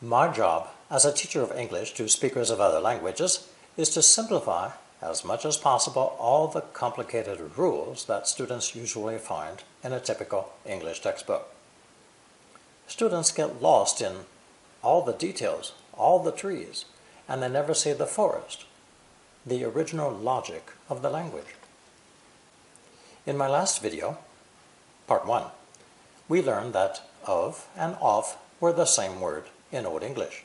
My job as a teacher of English to speakers of other languages is to simplify as much as possible all the complicated rules that students usually find in a typical English textbook. Students get lost in all the details, all the trees, and they never see the forest, the original logic of the language. In my last video, part 1, we learned that of and off were the same word in Old English.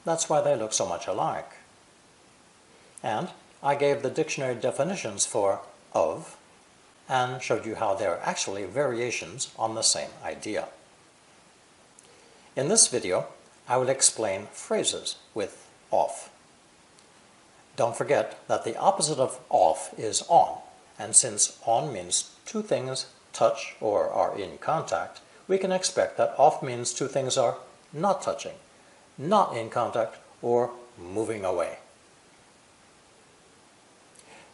That's why they look so much alike. And I gave the dictionary definitions for of and showed you how they are actually variations on the same idea. In this video, I will explain phrases with off. Don't forget that the opposite of off is on, and since on means two things touch or are in contact, we can expect that off means two things are not touching, not in contact, or moving away.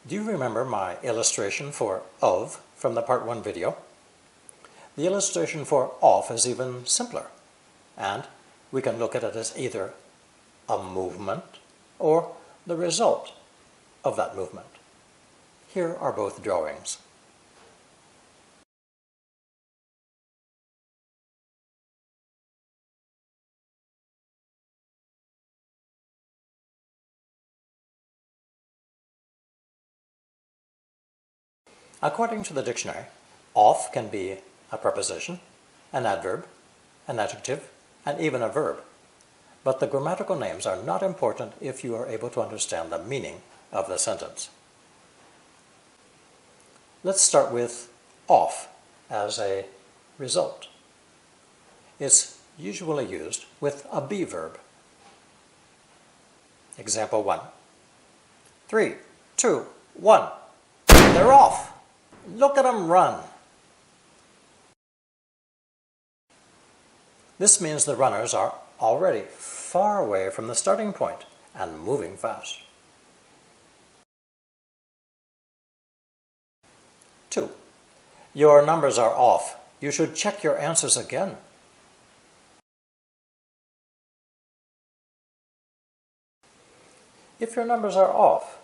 Do you remember my illustration for of from the part 1 video? The illustration for off is even simpler, and we can look at it as either a movement or the result of that movement. Here are both drawings. According to the dictionary, off can be a preposition, an adverb, an adjective, and even a verb. But the grammatical names are not important if you are able to understand the meaning of the sentence. Let's start with off as a result. It's usually used with a be verb. Example 1. 3, 2, 1. They're off! Look at them run! This means the runners are already far away from the starting point and moving fast. 2. Your numbers are off. You should check your answers again. If your numbers are off,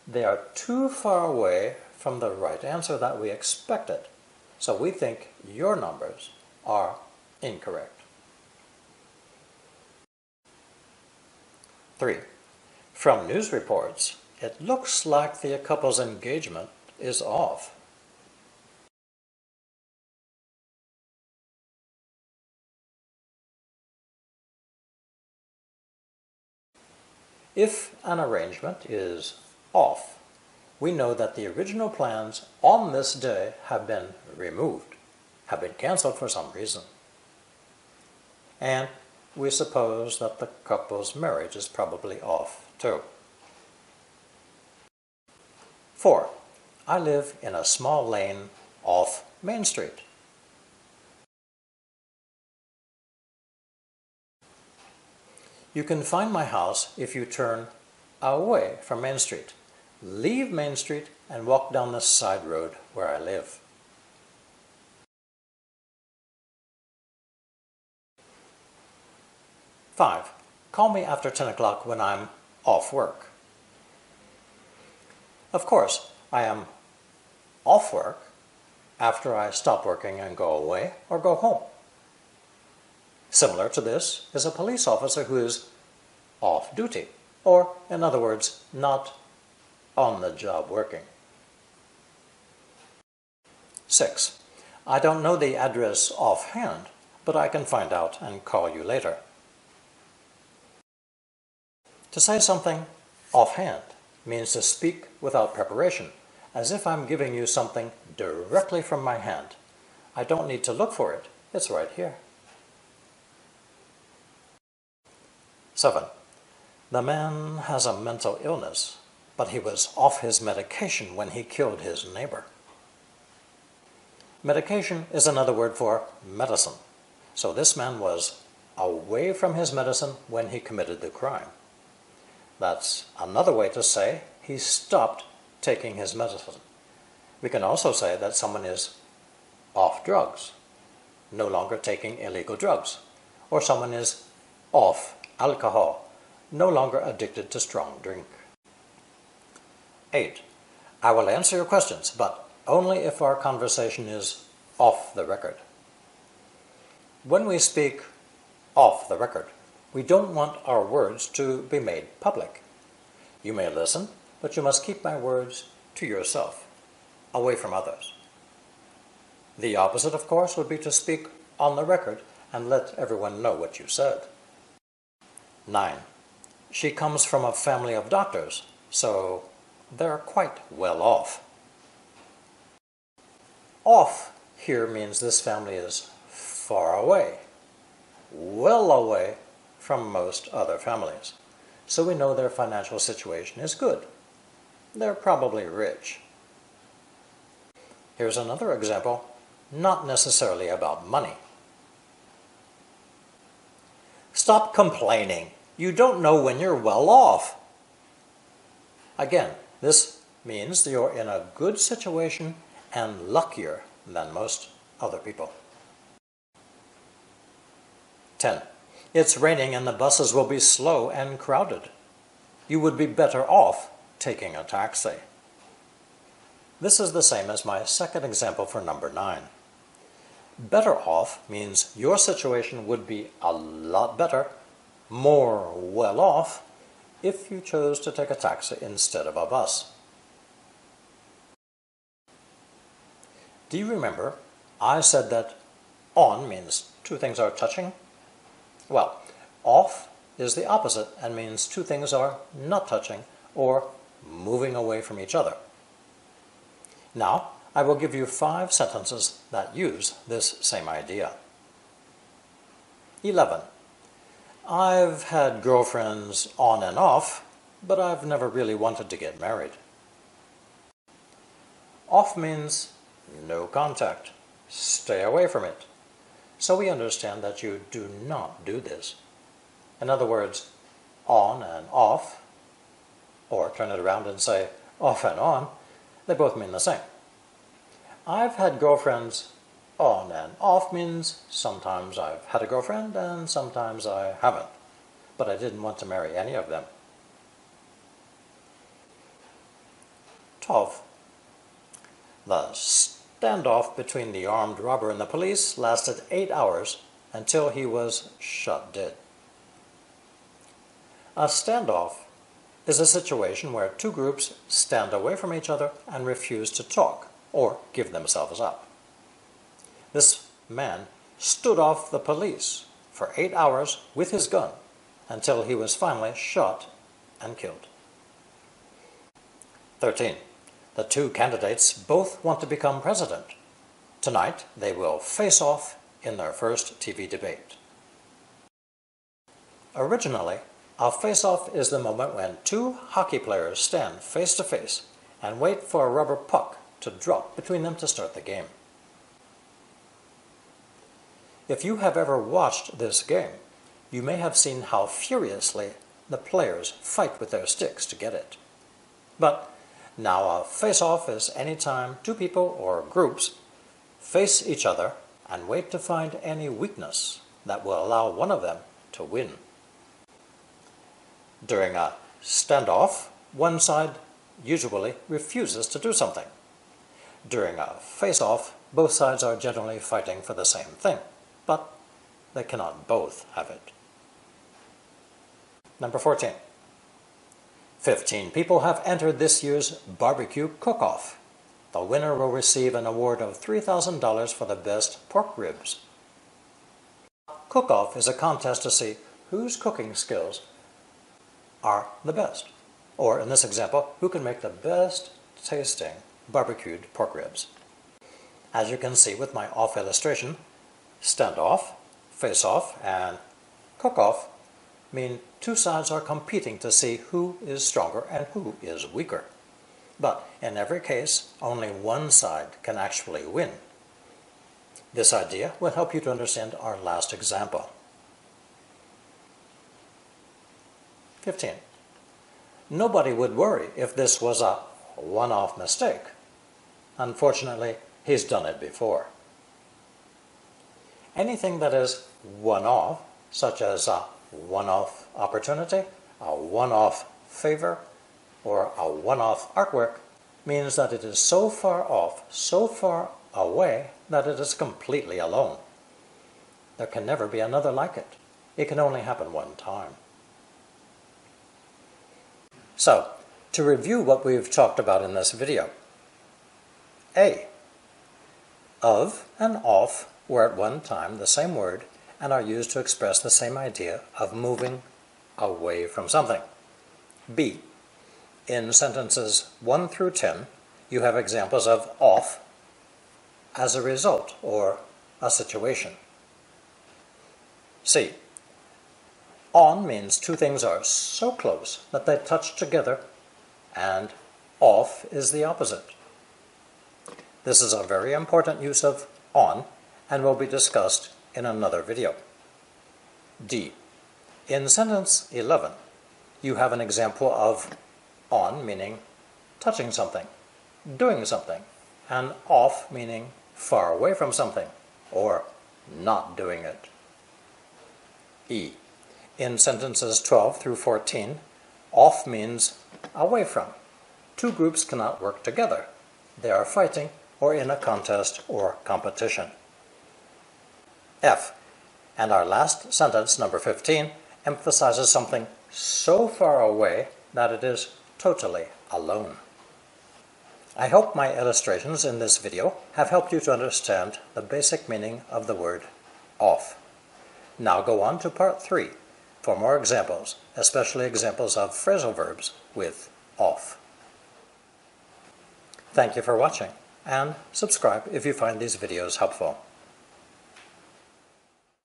they are too far away from the right answer that we expected, so we think your numbers are incorrect. 3. From news reports, it looks like the couple's engagement is off. If an arrangement is off, we know that the original plans on this day have been removed, have been canceled for some reason. And we suppose that the couple's marriage is probably off too. 4. I live in a small lane off Main Street. You can find my house if you turn away from Main Street. Leave Main Street and walk down the side road where I live. 5. Call me after 10 o'clock when I'm off work. Of course, I am off work after I stop working and go away or go home. Similar to this is a police officer who is off duty, or in other words, not on the job working. 6. I don't know the address offhand, but I can find out and call you later. To say something offhand means to speak without preparation, as if I'm giving you something directly from my hand. I don't need to look for it. It's right here. 7. The man has a mental illness, but he was off his medication when he killed his neighbor. Medication is another word for medicine. So this man was away from his medicine when he committed the crime. That's another way to say he stopped taking his medicine. We can also say that someone is off drugs, no longer taking illegal drugs, or someone is off alcohol, no longer addicted to strong drink. 8. I will answer your questions, but only if our conversation is off the record. When we speak off the record, we don't want our words to be made public. You may listen, but you must keep my words to yourself, away from others. The opposite, of course, would be to speak on the record and let everyone know what you said. 9. She comes from a family of doctors, so they're quite well off. Off here means this family is far away, well away from most other families, so we know their financial situation is good. They're probably rich. Here's another example, not necessarily about money. Stop complaining. You don't know when you're well off. Again, this means that you're in a good situation and luckier than most other people. 10. It's raining and the buses will be slow and crowded. You would be better off taking a taxi. This is the same as my second example for number 9. Better off means your situation would be a lot better, more well off, if you chose to take a taxi instead of a bus. Do you remember I said that on means two things are touching? Well, off is the opposite and means two things are not touching or moving away from each other. Now, I will give you 5 sentences that use this same idea. 11. I've had girlfriends on and off, but I've never really wanted to get married. Off means no contact. Stay away from it. So we understand that you do not do this. In other words, on and off, or turn it around and say off and on, they both mean the same. I've had girlfriends on and off means sometimes I've had a girlfriend and sometimes I haven't, but I didn't want to marry any of them. 12. The standoff between the armed robber and the police lasted 8 hours until he was shot dead. A standoff is a situation where two groups stand away from each other and refuse to talk or give themselves up. This man stood off the police for 8 hours with his gun until he was finally shot and killed. 13. The two candidates both want to become president. Tonight they will face off in their first TV debate. Originally, a face-off is the moment when two hockey players stand face to face and wait for a rubber puck to drop between them to start the game. If you have ever watched this game, you may have seen how furiously the players fight with their sticks to get it. But now a face-off is any time two people or groups face each other and wait to find any weakness that will allow one of them to win. During a standoff, one side usually refuses to do something. During a face-off, both sides are generally fighting for the same thing, but they cannot both have it. Number 14. 15 people have entered this year's barbecue cook-off. The winner will receive an award of $3,000 for the best pork ribs. Cook-off is a contest to see whose cooking skills are the best, or in this example, who can make the best tasting barbecued pork ribs. As you can see with my off illustration, standoff, face-off, and cook-off mean two sides are competing to see who is stronger and who is weaker. But in every case, only one side can actually win. This idea will help you to understand our last example. 15. Nobody would worry if this was a one-off mistake. Unfortunately, he's done it before. Anything that is one-off, such as a one-off opportunity, a one-off favor, or a one-off artwork means that it is so far off, so far away, that it is completely alone. There can never be another like it. It can only happen one time. So, to review what we've talked about in this video. A. Of and off were at one time the same word and are used to express the same idea of moving away from something. B. In sentences 1 through 10, you have examples of off as a result or a situation. C. On means two things are so close that they touch together, and off is the opposite. This is a very important use of on and will be discussed in another video. D. In sentence 11, you have an example of on meaning touching something, doing something, and off meaning far away from something, or not doing it. E. In sentences 12 through 14, off means away from. Two groups cannot work together. They are fighting or in a contest or competition. F. And our last sentence, number 15, emphasizes something so far away that it is totally alone. I hope my illustrations in this video have helped you to understand the basic meaning of the word off. Now go on to part 3 for more examples, especially examples of phrasal verbs with off. Thank you for watching, and subscribe if you find these videos helpful.